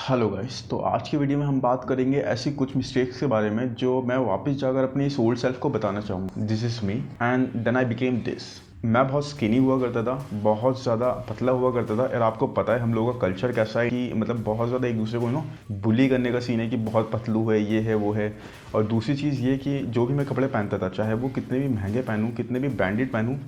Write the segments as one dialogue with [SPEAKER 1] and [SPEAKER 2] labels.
[SPEAKER 1] Hello guys, तो आज की वीडियो में हम बात करेंगे ऐसी कुछ मिस्टेक्स के बारे में जो मैं वापस जाकर अपने इस ओल्ड सेल्फ को बताना चाहूँगा। This is me and then I became this. मैं बहुत स्किनी हुआ करता था, बहुत ज़्यादा पतला हुआ करता था। और आपको पता है हम लोगों का कल्चर कैसा है कि मतलब बहुत ज़्यादा एक दूसरे को बुली करने का सीन है कि बहुत पतलू है, ये है, वो है। और दूसरी चीज़ ये कि जो भी मैं कपड़े पहनता था, चाहे वो कितने भी महंगे पहनूँ, कितने भी ब्रांडेड पहनूँ,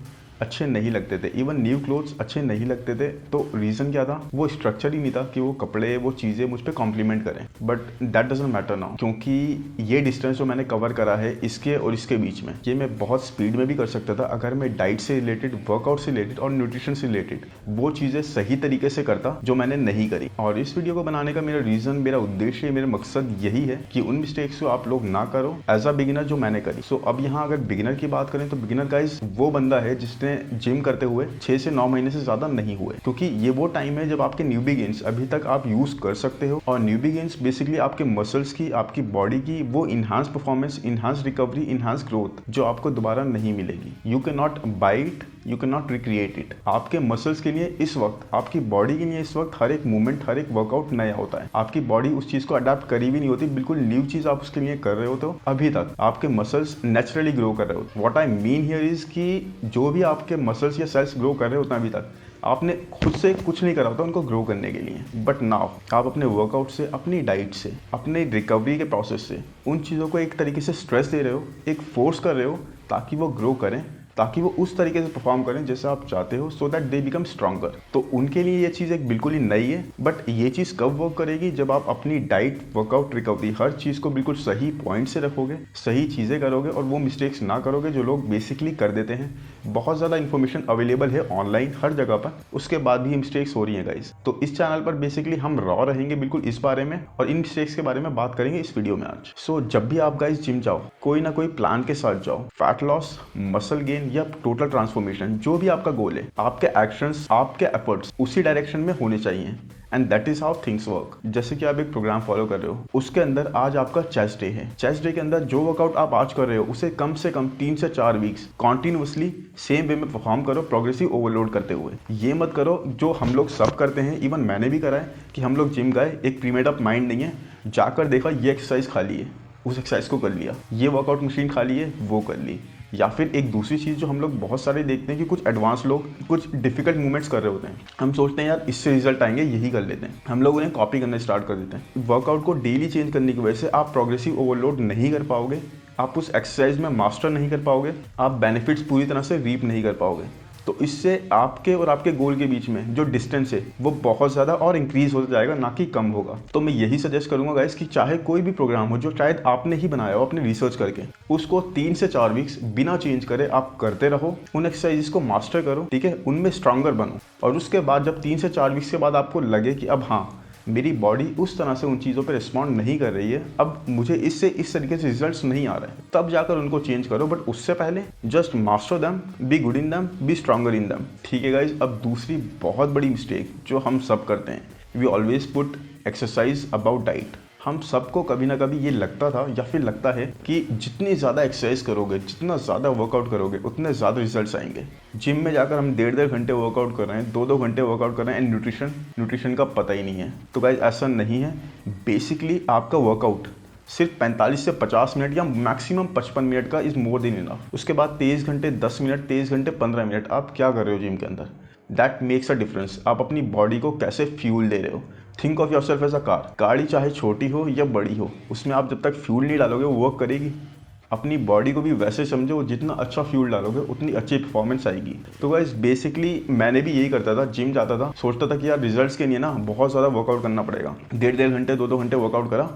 [SPEAKER 1] अच्छे नहीं लगते थे। इवन न्यू क्लोथ्स अच्छे नहीं लगते थे। तो रीज़न क्या था? वो स्ट्रक्चर ही नहीं था कि वो कपड़े, वो चीज़ें मुझ पर कॉम्प्लीमेंट करें। But that doesn't matter now, क्योंकि ये डिस्टेंस जो मैंने कवर करा है इसके और इसके बीच में, ये मैं बहुत स्पीड में भी कर सकता था अगर मैं डाइट से रिलेटेड, वर्कआउट से रिलेटेड और न्यूट्रिशन से रिलेटेड वो चीज़ें सही तरीके से करता जो मैंने नहीं करी। और इस वीडियो को बनाने का मेरा रीज़न, मेरा उद्देश्य, मेरा मकसद यही है कि उन मिस्टेक्स को आप लोग ना करो एज अ बिगिनर जो मैंने करी। सो अब यहाँ अगर बिगिनर की बात करें तो बिगिनर गाइज वो बंदा है जिसने जिम करते हुए 6 से 9 महीने से ज़्यादा नहीं हुए, क्योंकि ये वो टाइम है जब आपके न्यूबी गेन्स अभी तक आप यूज़ कर सकते हो। और न्यूबी गेन्स बेसिकली आपके मसल्स की, आपकी बॉडी की वो enhance performance, enhance recovery, enhance growth जो आपको दोबारा नहीं मिलेगी। You can not by it, you can not recreate it. आपके मसल्स के लिए इस वक्त, आपकी बॉडी के लिए इस वक्त हर एक मूवमेंट, हर एक वर्कआउट नया होता है। आपकी बॉडी उस चीज़ को अडेप्ट करी भी नहीं होती, बिल्कुल न्यू चीज़ आप उसके लिए कर रहे होते हो। अभी तक आपके मसल्स नेचुरली ग्रो कर रहे होते। What I mean here is कि जो भी आपके मसल्स या सेल्स ग्रो कर रहे होते हैं अभी तक, आपने खुद से कुछ नहीं करा होता उनको ग्रो करने के लिए। बट नाउ आप अपने वर्कआउट से, अपनी डाइट से, अपने रिकवरी के प्रोसेस से उन चीज़ों को एक तरीके से स्ट्रेस दे रहे हो, एक फोर्स कर रहे हो ताकि वो ग्रो करें, ताकि वो उस तरीके से परफॉर्म करें जैसे आप चाहते हो, so that they become stronger. तो उनके लिए ये चीज़ एक बिल्कुल ही नई है। बट ये चीज़ कब वर्क करेगी? जब आप अपनी डाइट, वर्कआउट, रिकवरी, हर चीज़ को बिल्कुल सही पॉइंट से रखोगे, सही चीज़ें करोगे और वो मिस्टेक्स ना करोगे जो लोग बेसिकली कर देते हैं। बहुत ज़्यादा इन्फॉर्मेशन अवेलेबल है ऑनलाइन हर जगह पर, उसके बाद भी मिस्टेक्स हो रही हैं गाइज। तो इस चैनल पर बेसिकली हम रॉ रहेंगे बिल्कुल इस बारे में, और इन मिस्टेक्स के बारे में बात करेंगे इस वीडियो में आज। सो जब भी आप गाइज जिम जाओ, कोई ना कोई प्लान के साथ जाओ। फैट लॉस, मसल गेन या टोटल ट्रांसफॉर्मेशन, जो भी आपका गोल है, आपके एक्शंस, आपके एफर्ट्स उसी डायरेक्शन में होने चाहिए। And that is how things work. जैसे कि आप एक प्रोग्राम फॉलो कर रहे हो, उसके अंदर आज आपका चेस्ट डे है। चेस्ट डे के अंदर जो वर्कआउट आप आज कर रहे हो उसे कम से कम 3 से 4 वीक्स कॉन्टिन्यूसली सेम वे में परफॉर्म करो, प्रोग्रेसिव ओवरलोड करते हुए। ये मत करो जो हम लोग सब करते हैं, इवन मैंने भी करा है, कि हम लोग जिम गए, एक प्रीमेड अप माइंड नहीं है, जाकर देखा ये एक्सरसाइज खाली है, उस एक्सरसाइज को कर लिया, ये वर्कआउट मशीन खाली है, वो कर ली। या फिर एक दूसरी चीज़ जो हम लोग बहुत सारे देखते हैं कि कुछ एडवांस लोग कुछ डिफिकल्ट मूवमेंट्स कर रहे होते हैं, हम सोचते हैं यार इससे रिजल्ट आएंगे, यही कर लेते हैं, हम लोग उन्हें कॉपी करना स्टार्ट कर देते हैं। वर्कआउट को डेली चेंज करने की वजह से आप प्रोग्रेसिव ओवरलोड नहीं कर पाओगे, आप उस एक्सरसाइज में मास्टर नहीं कर पाओगे, आप बेनिफिट्स पूरी तरह से रीप नहीं कर पाओगे। तो इससे आपके और आपके गोल के बीच में जो डिस्टेंस है वो बहुत ज़्यादा और इंक्रीज होता जाएगा, ना कि कम होगा। तो मैं यही सजेस्ट करूंगा गाइस कि चाहे कोई भी प्रोग्राम हो जो शायद आपने ही बनाया हो अपने रिसर्च करके, उसको 3 से 4 वीक्स बिना चेंज करे आप करते रहो, उन एक्सरसाइजेस को मास्टर करो, ठीक है, उनमें स्ट्रॉन्गर बनो। और उसके बाद जब 3 से 4 वीक्स के बाद आपको लगे कि अब हाँ, मेरी बॉडी उस तरह से उन चीज़ों पे रिस्पॉन्ड नहीं कर रही है, अब मुझे इससे इस तरीके से रिजल्ट्स नहीं आ रहे हैं, तब जाकर उनको चेंज करो। बट उससे पहले just master them, be good in them, B stronger in them, ठीक है गाइज। अब दूसरी बहुत बड़ी मिस्टेक जो हम सब करते हैं, we always put exercise about diet. हम सबको कभी ना कभी ये लगता था या फिर लगता है कि जितनी ज़्यादा एक्सरसाइज करोगे, जितना ज़्यादा वर्कआउट करोगे, उतने ज़्यादा रिजल्ट्स आएंगे। जिम में जाकर हम 1.5 घंटे वर्कआउट कर रहे हैं, 2-2 घंटे वर्कआउट कर रहे हैं, एंड न्यूट्रिशन का पता ही नहीं है। तो गाइस ऐसा नहीं है। बेसिकली आपका वर्कआउट सिर्फ 45 से 50 मिनट या मैक्सिमम 55 मिनट का इज़ मोर देन इनफ। उसके बाद 23 घंटे 10 मिनट, 23 घंटे 15 मिनट आप क्या कर रहे हो जिम के अंदर, दैट मेक्स अ डिफरेंस। आप अपनी बॉडी को कैसे फ्यूल दे रहे हो। Think of yourself as a car. गाड़ी चाहे छोटी हो या बड़ी हो, उसमें आप जब तक फ्यूल नहीं डालोगे वो वर्क करेगी। अपनी बॉडी को भी वैसे समझो, जितना अच्छा फ्यूल डालोगे उतनी अच्छी परफॉर्मेंस आएगी। तो गाइस बेसिकली मैंने भी यही करता था, जिम जाता था, सोचता था कि यार रिजल्ट्स के लिए ना बहुत ज़्यादा वर्कआउट करना पड़ेगा। 1.5 घंटे 2-2 घंटे वर्कआउट करा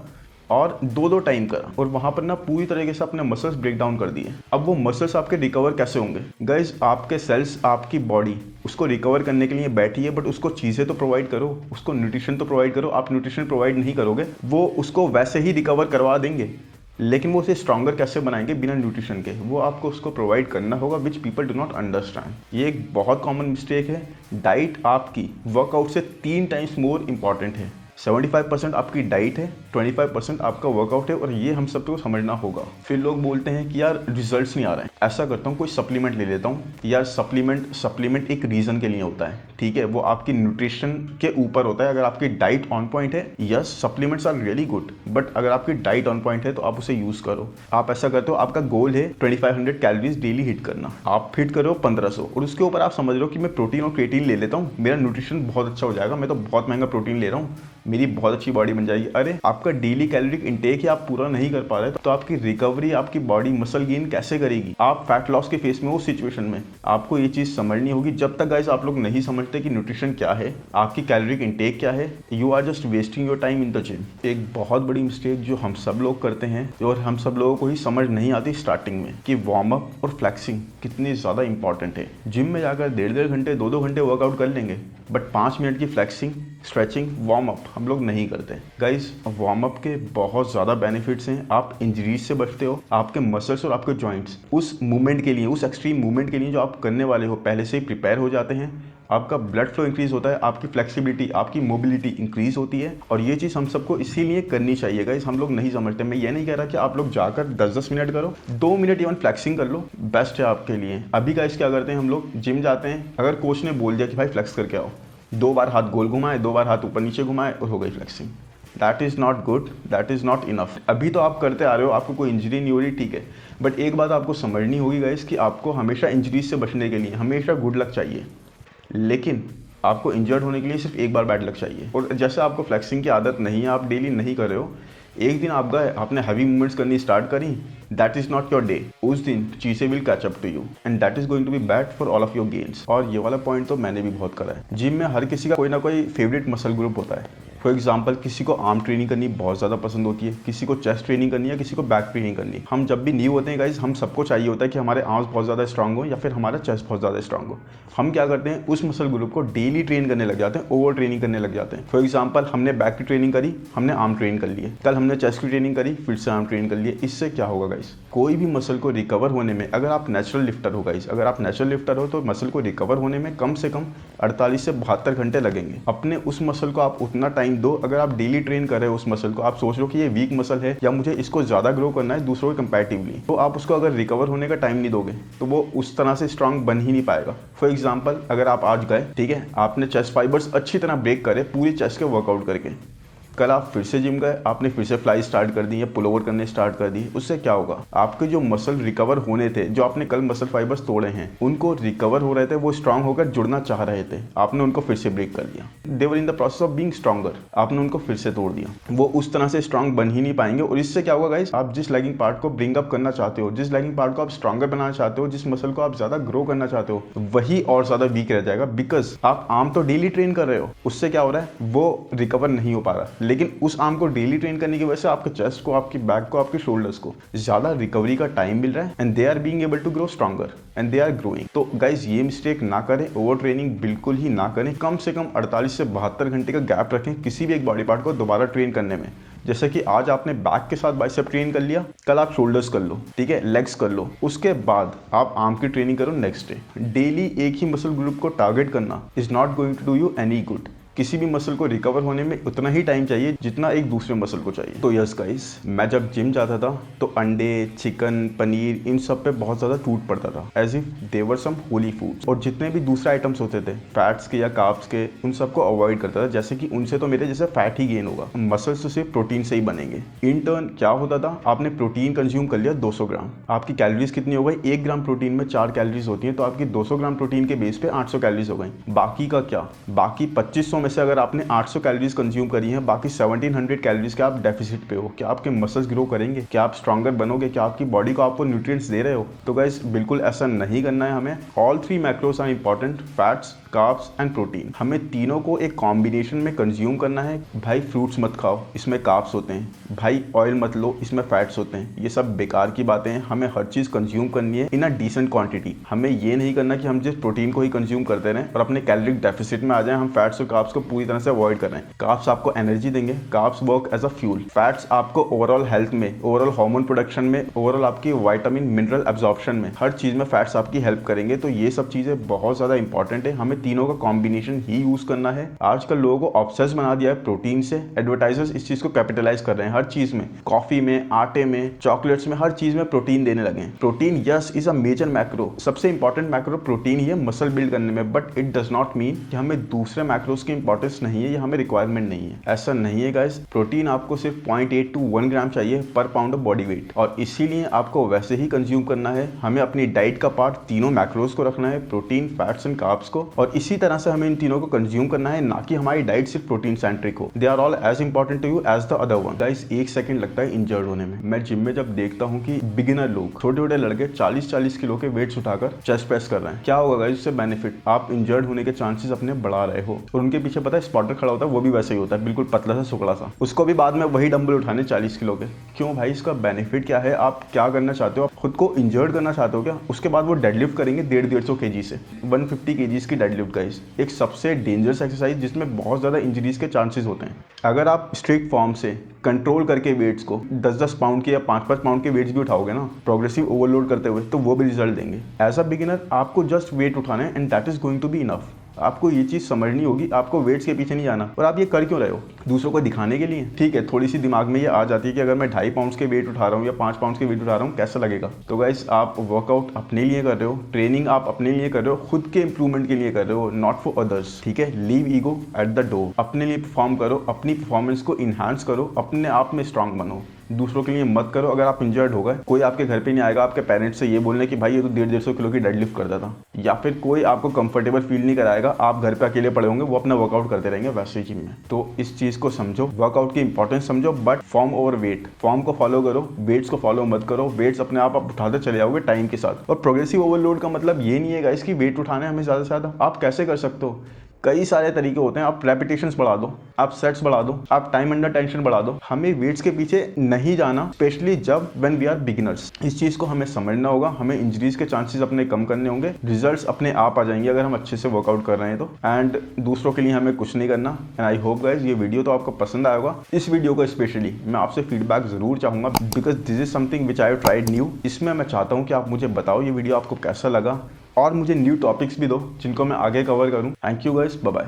[SPEAKER 1] और 2-2 टाइम करा, और वहां पर ना पूरी तरीके से अपने मसल्स ब्रेक डाउन कर दिए। अब वो मसल्स आपके रिकवर कैसे होंगे गाइज? आपके सेल्स, आपकी बॉडी उसको रिकवर करने के लिए बैठी है, बट उसको चीज़ें तो प्रोवाइड करो, उसको न्यूट्रिशन तो प्रोवाइड करो। आप न्यूट्रिशन प्रोवाइड नहीं करोगे, वो उसको वैसे ही रिकवर करवा देंगे, लेकिन वो उसे स्ट्रॉन्गर कैसे बनाएंगे बिना न्यूट्रिशन के, वो आपको उसको प्रोवाइड करना होगा, which people do not understand. ये एक बहुत कॉमन मिस्टेक है। डाइट आपकी वर्कआउट से 3 टाइम्स मोर इंपॉर्टेंट है। 75% आपकी डाइट है, 25% आपका वर्कआउट है, और ये हम सबको समझना होगा। फिर लोग बोलते हैं कि यार रिजल्ट्स नहीं आ रहे हैं, ऐसा करता हूँ कोई सप्लीमेंट ले लेता हूँ। यार सप्लीमेंट एक रीज़न के लिए होता है, ठीक है, वो आपकी न्यूट्रिशन के ऊपर होता है। अगर आपकी डाइट ऑन पॉइंट है, yes supplements are really good, but अगर आपकी डाइट ऑन पॉइंट है तो आप उसे यूज़ करो। आप ऐसा करते हो, आपका गोल है 2500 कैलोरीज डेली हिट करना, आप हिट करो 1500, और उसके ऊपर आप समझ लो कि मैं प्रोटीन और क्रिएटिन ले लेता हूँ, मेरा न्यूट्रिशन बहुत अच्छा हो जाएगा, मैं तो बहुत महंगा प्रोटीन ले रहा हूँ, मेरी बहुत अच्छी बॉडी बन जाएगी। अरे आपका डेली कैलोरिक इंटेक ही आप पूरा नहीं कर पा रहे, तो आपकी रिकवरी, आपकी बॉडी मसल गेन कैसे करेगी? आप फैट लॉस के फेस में हो सिचुएशन में, आपको ये चीज़ समझनी होगी। जब तक गाइस आप लोग नहीं समझते कि न्यूट्रिशन क्या है, आपकी कैलोरिक इंटेक क्या है, you are just wasting your time in the gym. एक बहुत बड़ी मिस्टेक जो हम सब लोग करते हैं, और हम सब लोगों को ही समझ नहीं आती स्टार्टिंग में, कि वार्म अप और फ्लेक्सिंग कितनी ज़्यादा इंपॉर्टेंट है। जिम में जाकर 1.5 घंटे 2 घंटे वर्कआउट कर लेंगे, बट 5 मिनट की फ्लेक्सिंग, स्ट्रेचिंग, वार्म अप हम लोग नहीं करते। गाइस वार्म अप के बहुत ज़्यादा बेनिफिट्स हैं। आप इंजरीज से बचते हो, आपके मसल्स और आपके जॉइंट्स उस मूवमेंट के लिए, उस एक्सट्रीम मूवमेंट के लिए जो आप करने वाले हो, पहले से ही प्रिपेयर हो जाते हैं। आपका ब्लड फ्लो इंक्रीज होता है, आपकी फ्लेक्सिबिलिटी, आपकी मोबिलिटी इंक्रीज होती है, और ये चीज़ हम सबको इसीलिए करनी चाहिए। गाइस हम लोग नहीं समझते। मैं ये नहीं कह रहा कि आप लोग जाकर 10-10 मिनट करो, 2 मिनट इवन फ्लेक्सिंग कर लो, बेस्ट है आपके लिए। अभी गाइस क्या करते हैं, हम लोग जिम जाते हैं, अगर कोच ने बोल दिया कि भाई फ्लेक्स करके आओ, 2 बार हाथ गोल घुमाए, 2 बार हाथ ऊपर नीचे घुमाए और हो गई flexing. That is not good, that is not enough. अभी तो आप करते आ रहे हो, आपको कोई इंजरी नहीं हो रही, ठीक है, बट एक बात आपको समझनी होगी गाइस कि आपको हमेशा इंजरीज से बचने के लिए हमेशा गुड लक चाहिए, लेकिन आपको इंजर्ड होने के लिए सिर्फ एक बार बैड लक चाहिए। और जैसे आपको फ्लेक्सिंग की आदत नहीं है, आप डेली नहीं कर रहे हो, एक दिन आप गए, आपने हैवी मूवमेंट्स करनी स्टार्ट करी, that is not your day. उस दिन चीज़ें will catch up to you and that is going to be bad for all of your gains. और ये वाला पॉइंट तो मैंने भी बहुत करा है। जिम में हर किसी का कोई ना कोई फेवरेट मसल ग्रुप होता है। फॉर एग्जाम्पल किसी को आर्म ट्रेनिंग करनी बहुत ज़्यादा पसंद होती है, किसी को चेस्ट ट्रेनिंग करनी है, किसी को बैक ट्रेनिंग करनी है। हम जब भी न्यू होते हैं गाइज, हम सबको चाहिए होता है कि हमारे आर्म्स बहुत ज़्यादा स्ट्रांग हो या फिर हमारा चेस्ट बहुत ज़्यादा स्ट्रांग हो। हम क्या करते हैं, उस मसल ग्रुप को डेली ट्रेन करने लग जाते हैं, ओवर ट्रेनिंग करने लग जाते हैं। फॉर एग्जाम्पल हमने बैक की ट्रेनिंग करी, हमने आर्म ट्रेन कर लिए, कल हमने चेस्ट की ट्रेनिंग करी, फिर से आर्म ट्रेन कर लिए। इससे क्या होगा गाइज, कोई भी मसल को रिकवर होने में, अगर आप नेचुरल लिफ्टर हो गाइज, अगर आप नेचुरल लिफ्टर हो तो मसल को रिकवर होने में कम से कम 48 से 72 घंटे लगेंगे। अपने उस मसल को आप उतना टाइम दो। अगर आप डेली ट्रेन कर रहे हो उस मसल को, आप सोच लो कि ये वीक मसल है या मुझे इसको ज़्यादा ग्रो करना है दूसरों के कंपैरेटिवली, तो आप उसको अगर रिकवर होने का टाइम नहीं दोगे तो वो उस तरह से स्ट्रांग बन ही नहीं पाएगा। फॉर एग्जाम्पल अगर आप आज गए, ठीक है, आपने चेस्ट फाइबर्स अच्छी तरह ब्रेक करे पूरी चेस्ट के वर्कआउट करके, कल आप फिर से जिम गए, आपने फिर से फ्लाई स्टार्ट कर दी या पुल ओवर करने स्टार्ट कर दी, उससे क्या होगा, आपके जो मसल रिकवर होने थे, जो आपने कल मसल फाइबर्स तोड़े हैं, उनको रिकवर हो रहे थे, वो स्ट्रांग होकर जुड़ना चाह रहे थे, आपने उनको फिर से ब्रेक कर दिया। They were in the process of being stronger, आपने उनको फिर से तोड़ दिया, वो उस तरह से स्ट्रांग बन ही नहीं पाएंगे। और इससे क्या होगा गाइस, आप जिस लैगिंग पार्ट को ब्रिंग अप करना चाहते हो, जिस लैगिंग पार्ट को आप स्ट्रॉन्गर बनाना चाहते हो, जिस मसल को आप ज्यादा ग्रो करना चाहते हो, वही और ज्यादा वीक रह जाएगा। बिकॉज आप आर्म तो डेली ट्रेन कर रहे हो, उससे क्या हो रहा है, वो रिकवर नहीं हो पा रहा, लेकिन उस आर्म डेली ट्रेन करने की वजह से आपके चेस्ट को, आपकी बैक को, आपके शोल्डर्स को ज्यादा रिकवरी का टाइम मिल रहा है and they are being able to grow stronger and they are growing. तो गाइज ये मिस्टेक ना करें, ओवर ट्रेनिंग बिल्कुल ही ना करें। कम से कम 48 से 72 घंटे का गैप रखें किसी भी एक बॉडी पार्ट को दोबारा ट्रेन करने में। जैसे कि आज आपने बैक के साथ बाइसेप ट्रेन कर लिया, कल आप शोल्डर्स कर लो, ठीक है, लेग्स कर लो, उसके बाद आप आर्म की ट्रेनिंग करो नेक्स्ट डे। डेली एक ही मसल ग्रुप को टारगेट करना is not going to do you any good. किसी भी मसल को रिकवर होने में उतना ही टाइम चाहिए जितना एक दूसरे मसल को चाहिए। तो यस गाइस, मैं जब जिम जाता था तो अंडे, चिकन, पनीर, इन सब पे बहुत ज़्यादा टूट पड़ता था, as if they were some holy foods. और जितने भी दूसरे आइटम्स होते थे फैट्स के या कार्ब्स के, उन सबको अवॉइड करता था, जैसे कि उनसे तो मेरे जैसे फैट ही गेन होगा, मसल्स तो सिर्फ प्रोटीन से ही बनेंगे। इन टर्न क्या होता था, आपने प्रोटीन कंज्यूम कर लिया 200 ग्राम, आपकी कैलोरीज कितनी हो गई, 1 ग्राम प्रोटीन में 4 कैलोरीज होती हैं, तो आपकी 200 ग्राम प्रोटीन के बेस पे 800 कैलोरीज हो गई। बाकी का क्या, बाकी 2500 में से अगर आपने 800 कैलोरीज कंज्यूम करी है, बाकी 1700 कैलोरीज के आप डेफिसिट पे हो। क्या आपके मसल्स ग्रो करेंगे, क्या आप स्ट्रॉन्गर बनोगे, क्या आपकी बॉडी को आपको न्यूट्रिएंट्स दे रहे हो? तो गाइस बिल्कुल ऐसा नहीं करना है हमें। All 3 macros are important, fats, carbs and protein. हमें तीनों को एक कॉम्बिनेशन में कंज्यूम करना है। भाई फ्रूट्स मत खाओ, इसमें कार्ब्स होते हैं, भाई ऑयल मत लो, इसमें फैट्स होते हैं, ये सब बेकार की बातें हैं। हमें हर चीज़ कंज्यूम करनी है इन अ डिसेंट क्वांटिटी। हमें ये नहीं करना कि हम जिस प्रोटीन को ही कंज्यूम करते रहें और अपने कैलोरिक डेफिसिट में आ जाएं, हम फैट्स और कार्ब्स को पूरी तरह से अवॉइड कर रहे हैं। कार्ब्स आपको एनर्जी देंगे, carbs work as a fuel, fats आपको ओवरऑल हेल्थ में, ओवरऑल हार्मोन प्रोडक्शन में, ओवरऑल आपकी विटामिन मिनरल एब्जॉर्प्शन में, हर चीज़ में फैट्स आपकी हेल्प करेंगे। तो ये सब चीज़ें बहुत ज़्यादा इंपॉर्टेंट है, हमें तीनों का कॉम्बिनेशन ही यूज करना है। आजकल लोगों को ऑब्सेस बना दिया है प्रोटीन से। एडवर्टाइजर्स इस चीज को कैपिटलाइज कर रहे हैं, हर चीज में, कॉफी में, आटे में, चॉकलेट्स में, हर चीज में प्रोटीन देने लगे हैं। Protein yes is a major macro, सबसे इंपॉर्टेंट मैक्रो प्रोटीन ही है मसल बिल्ड करने में, but it does not mean कि हमें दूसरे मैक्रोस की इंपॉर्टेंस नहीं है या हमें रिक्वायरमेंट नहीं है। ऐसा नहीं है गाइस। प्रोटीन आपको सिर्फ 0.8 to 1 ग्राम चाहिए पर पाउंड ऑफ बॉडी वेट, और इसीलिए आपको वैसे ही कंज्यूम करना है। हमें अपनी डाइट का पार्ट तीनों मैक्रोस को रखना है, प्रोटीन, फैट्स एंड कार्ब्स को, और इसी तरह से हमें इन तीनों को कंज्यूम करना है, ना कि हमारी डाइट सिर्फ प्रोटीन सेंट्रिक हो। They are all as important to you as the other one. Guys 1 second लगता है इंजर्ड होने में। मैं जिम में जब देखता हूँ कि बिगिनर लोग, छोटे छोटे लड़के 40-40 किलो के वेट्स उठाकर चेस्ट प्रेस कर रहे हैं, क्या होगा गाइस उससे बेनिफिट? आप इंजर्ड होने के चांसेस अपने बढ़ा रहे हो। और उनके पीछे पता है स्पॉटर खड़ा होता है, वो भी वैसे ही होता है, बिल्कुल पतला सा सुकड़ा सा, उसको भी बाद में वही डंबल उठाने 40 किलो के। क्यों भाई? इसका बेनिफिट क्या है? आप क्या करना चाहते हो? आप खुद को इंजर्ड करना चाहते हो क्या? उसके बाद वो डेडलिफ्ट करेंगे 150-150 kg से, 150 kg की डेडलिफ्ट गाइस, एक सबसे डेंजरस एक्सरसाइज जिसमें बहुत ज़्यादा इंजरीज के चांसेस होते हैं। अगर आप स्ट्रिक्ट फॉर्म से कंट्रोल करके वेट्स को 10-10 पाउंड के या 5-5 पाउंड के वेट्स भी उठाओगे ना, प्रोग्रेसिव ओवरलोड करते हुए, तो वो भी रिजल्ट देंगे। एज अ बिगिनर आपको जस्ट वेट उठाना है and that is going to be enough. आपको ये चीज़ समझनी होगी, आपको वेट्स के पीछे नहीं जाना। और आप ये कर क्यों रहे हो? दूसरों को दिखाने के लिए? ठीक है, थोड़ी सी दिमाग में ये आ जाती है कि अगर मैं 2.5 पाउंड के वेट उठा रहा हूँ या 5 पाउंड के वेट उठा रहा हूँ, कैसा लगेगा? तो गाइस आप वर्कआउट अपने लिए कर रहे हो, ट्रेनिंग आप अपने लिए कर रहे हो, खुद के इंप्रूवमेंट के लिए कर रहे हो, नॉट फॉर अदर्स। ठीक है, leave ego at the door. अपने लिए परफॉर्म करो, अपनी परफॉर्मेंस को इन्हांस करो, अपने आप में स्ट्रांग बनो, दूसरों के लिए मत करो। अगर आप इंजर्ड हो गए, कोई आपके घर पे नहीं आएगा आपके पेरेंट्स से ये बोलने कि भाई ये तो 150-150 किलो की डेडलिफ्ट करता था, या फिर कोई आपको कंफर्टेबल फील नहीं कराएगा। आप घर पे अकेले पड़े होंगे, वो अपना वर्कआउट करते रहेंगे वैसे ही जिम में। तो इस चीज़ को समझो, वर्कआउट की इंपॉर्टेंस समझो, but form over weight. Form को फॉलो करो, वेट्स को फॉलो मत करो। वेट्स अपने आप उठाते चले जाओगे टाइम के साथ। और प्रोग्रेसिव ओवरलोड का मतलब ये नहीं है गाइस कि वेट उठाने हमें ज़्यादा से ज़्यादा। आप कैसे कर सकते हो? कई सारे तरीके होते हैं। आप रेपिटेशंस बढ़ा दो, आप सेट्स बढ़ा दो, आप टाइम अंडर टेंशन बढ़ा दो। हमें वेट्स के पीछे नहीं जाना, स्पेशली जब व्हेन वी आर बिगिनर्स। इस चीज़ को हमें समझना होगा। हमें इंजरीज के चांसेस अपने कम करने होंगे, रिजल्ट्स अपने आप आ जाएंगे अगर हम अच्छे से वर्कआउट कर रहे हैं तो। एंड दूसरों के लिए हमें कुछ नहीं करना। एंड आई होप गाइस ये वीडियो तो आपको पसंद आया होगा। इस वीडियो को स्पेशली मैं आपसे फीडबैक जरूर चाहूँगा, because this is something which I have tried new. इसमें मैं चाहता हूँ कि आप मुझे बताओ ये वीडियो आपको कैसा लगा, और मुझे न्यू टॉपिक्स भी दो जिनको मैं आगे कवर करूँ। Thank you guys, bye bye.